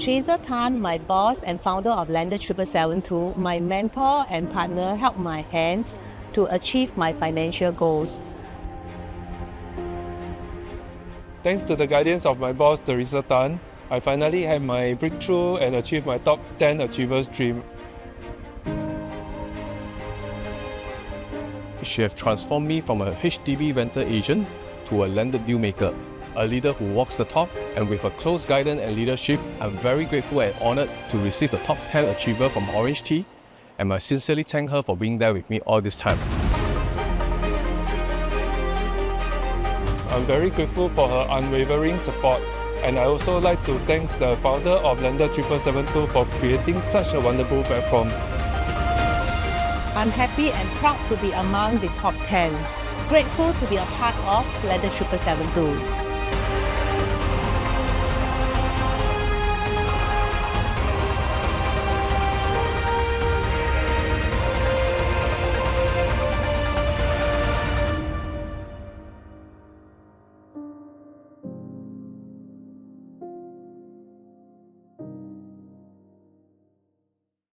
Teresa Tan, my boss and founder of Lender 772, my mentor and partner, held my hands to achieve my financial goals. Thanks to the guidance of my boss, Teresa Tan, I finally had my breakthrough and achieved my top 10 achievers dream. She has transformed me from a HDB rental agent to a lender deal maker, a leader who walks the talk, and with her close guidance and leadership, I'm very grateful and honored to receive the top 10 achiever from OrangeTee, and I sincerely thank her for being there with me all this time. I'm very grateful for her unwavering support, and I also like to thank the founder of Lender 772 for creating such a wonderful platform. I'm happy and proud to be among the top 10. Grateful to be a part of Lender 772.